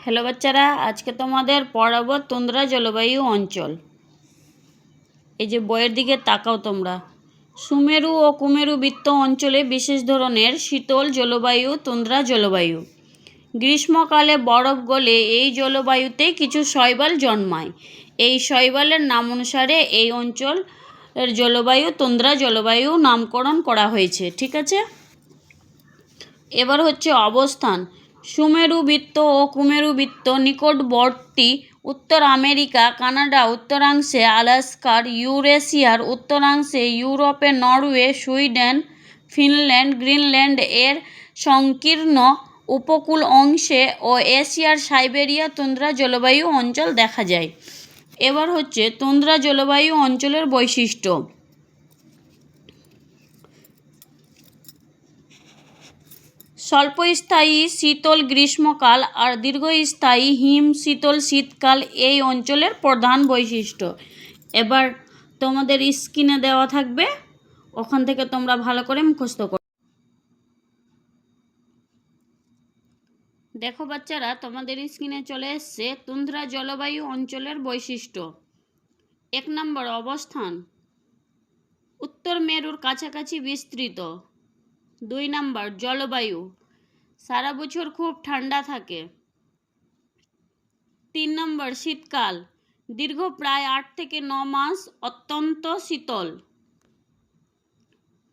Hello বাচ্চারা, আজকে তোমাদের পড়াবো তুন্দ্রা জলবায়ু অঞ্চল। এই যে বইয়ের দিকে তাকাও তোমরা। সুমেরু ও কুমেরু বৃত্ত অঞ্চলে বিশেষ ধরনের শীতল জলবায়ু তুন্দ্রা জলবায়ু। গ্রীষ্মকালে বরফ গলে এই জলবায়ুতে কিছু শৈবাল জন্মায়। এই শৈবালের নাম অনুসারে এই অঞ্চলের জলবায়ু তুন্দ্রা জলবায়ু নামকরণ করা হয়েছে। ঠিক আছে, এবার হচ্ছে অবস্থান। সুমেরু বৃত্ত ও কুমেরু বৃত্ত নিকটবর্তী উত্তর আমেরিকা, কানাডা উত্তরাংশে, আলাস্কার, ইউরেশিয়ার উত্তরাংশে, ইউরোপের নরওয়ে, সুইডেন, ফিনল্যান্ড, গ্রিনল্যান্ড এর সংকীর্ণ উপকূল অংশে ও এশিয়ার সাইবেরিয়া তুন্দ্রা জলবায়ু অঞ্চল দেখা যায়। এবার হচ্ছে তুন্দ্রা জলবায়ু অঞ্চলের বৈশিষ্ট্য। স্বল্পস্থায়ী শীতল গ্রীষ্মকাল আর দীর্ঘস্থায়ী হিম শীতল শীতকাল এই অঞ্চলের প্রধান বৈশিষ্ট্য। এবার তোমাদের স্ক্রিনে দেওয়া থাকবে, ওখান থেকে তোমরা ভালো করে মুখস্থ করো। দেখো বাচ্চারা, তোমাদের স্ক্রিনে চলে এসছে তুন্দ্রা জলবায়ু অঞ্চলের বৈশিষ্ট্য। 1 নম্বর অবস্থান, উত্তর মেরুর কাছাকাছি বিস্তৃত। 2 নম্বর জলবায়ু, সারা বছর খুব ঠান্ডা থাকে। 3 নম্বর শীতকাল, দীর্ঘ প্রায় 8 থেকে 9 মাস অত্যন্ত শীতল।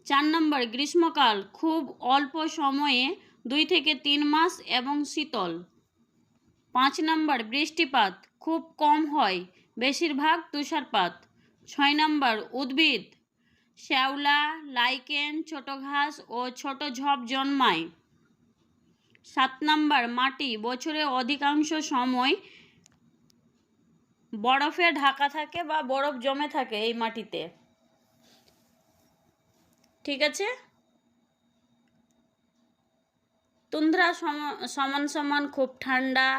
4 নম্বর গ্রীষ্মকাল, খুব অল্প সময়ে 2 থেকে 3 মাস এবং শীতল। 5 নম্বর বৃষ্টিপাত, খুব কম হয়, বেশিরভাগ তুষারপাত। 6 নম্বর উদ্ভিদ, শ্যাওলা, লাইকেন, ছোট ঘাস ও ছোট ঝোপ জন্মায়। 7 নম্বর মাটি, বছরের অধিকাংশ সময় বরফে ঢাকা থাকে বা বরফ জমে থাকে এই মাটিতে। ঠিক আছে, তুন্দ্রা সমান সমান খুব ঠান্ডা,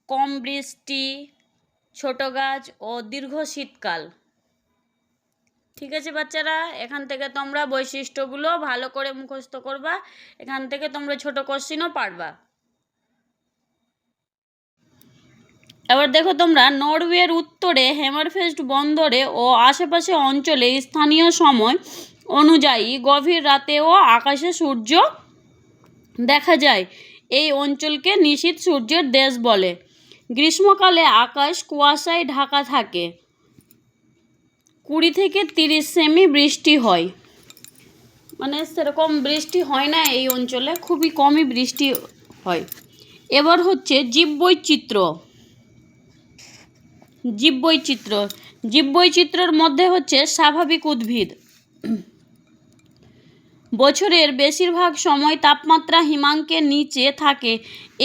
কম বৃষ্টি, ছোট গাছ ও দীর্ঘ শীতকাল। ঠিক আছে বাচ্চারা, এখান থেকে তোমরা বৈশিষ্ট্যগুলো ভালো করে মুখস্থ করবা। এখান থেকে তোমরা ছোট কোশ্চিনও পারবা। এবার দেখো তোমরা, নরওয়ের উত্তরে হ্যামারফেস্ট বন্দরে ও আশেপাশে অঞ্চলে স্থানীয় সময় অনুযায়ী গভীর রাতেও আকাশে সূর্য দেখা যায়। এই অঞ্চলকে নিশীথ সূর্যের দেশ বলে। গ্রীষ্মকালে আকাশ কুয়াশায় ঢাকা থাকে। 20 থেকে 30 সেমি বৃষ্টি হয়, মানে সেরকম বৃষ্টি হয় না এই অঞ্চলে, খুবই কমই বৃষ্টি হয়। এবার হচ্ছে জীববৈচিত্র্য। জীববৈচিত্র্যের মধ্যে হচ্ছে স্বাভাবিক উদ্ভিদ। বছরের বেশিরভাগ সময় তাপমাত্রা হিমাঙ্কের নিচে থাকে।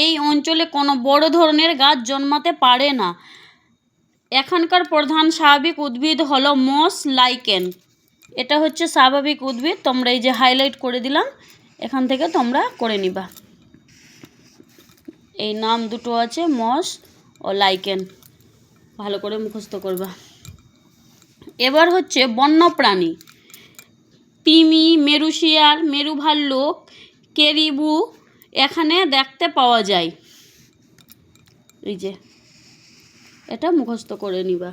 এই অঞ্চলে কোনো বড় ধরনের গাছ জন্মাতে পারে না। এখানকার প্রধান স্বাভাবিক উদ্ভিদ হলো মস, লাইকেন। এটা হচ্ছে স্বাভাবিক উদ্ভিদ, তোমরা এই যে হাইলাইট করে দিলাম, এখান থেকে তোমরা করে নিবা। এই নাম দুটো আছে, মস ও লাইকেন, ভালো করে মুখস্থ করবা। এবার হচ্ছে বন্যপ্রাণী। তিমি, মেরু শিয়াল, মেরু ভাল্লুক, কেরিবু এখানে দেখতে পাওয়া যায়। এই যে এটা মুখস্থ করে নিবা।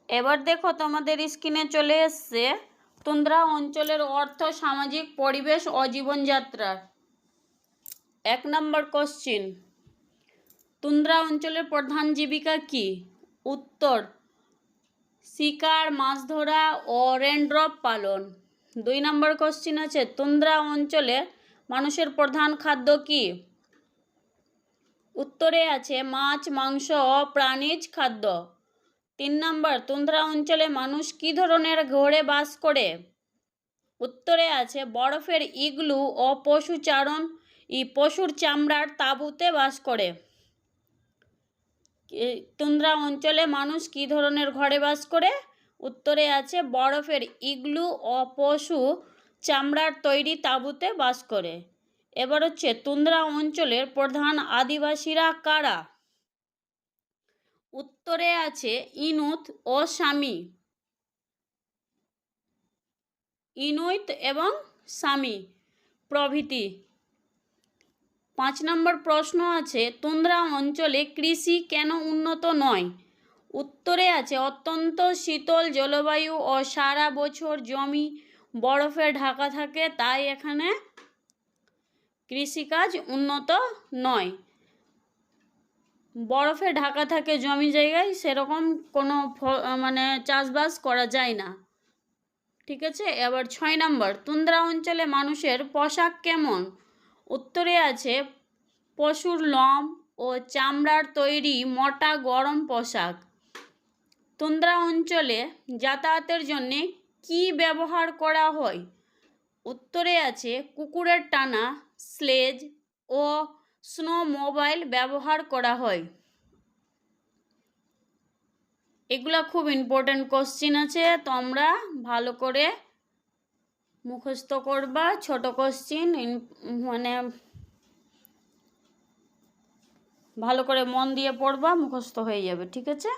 এবার দেখো, তোমাদের স্ক্রিনে চলে এসছে তুন্দ্রা অঞ্চলের অর্থ, সামাজিক পরিবেশ ও জীবনযাত্রা। 1 নম্বর কোশ্চিন, তুন্দ্রা অঞ্চলের প্রধান জীবিকা কি? উত্তর, শিকার, মাছ ধরা ও রেনড্রপ পালন। 2 নম্বর কোশ্চিন আছে, তুন্দ্রা অঞ্চলে মানুষের প্রধান খাদ্য কি? উত্তরে আছে মাছ, মাংস ও প্রাণীজ খাদ্য। 3 নম্বর, তুন্দ্রা অঞ্চলে মানুষ কি ধরনের ঘরে বাস করে? উত্তরে আছে বরফের ইগলু ও পশুর চামড়ার তাঁবুতে বাস করে। তুন্দ্রা অঞ্চলে মানুষ কি ধরনের ঘরে বাস করে? উত্তরে আছে বরফের ইগলু ও পশু চামড়ার তৈরি তাঁবুতে বাস করে। এবার হচ্ছে তুন্দ্রা অঞ্চলের প্রধান আদিবাসীরা কারা? উত্তরে আছে ইনুত ও সামি। ইনুইট এবং সামি প্রভৃতি। 5 নম্বর প্রশ্ন আছে, তুন্দ্রা অঞ্চলে কৃষি কেন উন্নত নয়? উত্তরে আছে অত্যন্ত শীতল জলবায়ু ও সারা বছর জমি বরফে ঢাকা থাকে, তাই এখানে কৃষিকাজ উন্নত নয়। বরফে ঢাকা থাকে জমি জায়গায়, সেরকম কোনো চাষবাস করা যায় না। ঠিক আছে। এবার 6 নম্বর, তুন্দ্রা অঞ্চলে মানুষের পোশাক কেমন? উত্তরে আছে পশুর লোম ও চামড়ার তৈরি মোটা গরম পোশাক। তুন্দ্রা অঞ্চলে যাতায়াতের জন্য কি ব্যবহার করা হয়? উত্তরে আছে কুকুরের টানা, স্লেজ ও স্নোমোবাইল ব্যবহার করা হয়। এগুলা খুব ইম্পর্টেন্ট কোশ্চিন আছে, তোমরা ভালো করে মুখস্থ করবা। ছোট কোশ্চিন, ভালো করে মন দিয়ে পড়বা, মুখস্থ হয়ে যাবে। ঠিক আছে।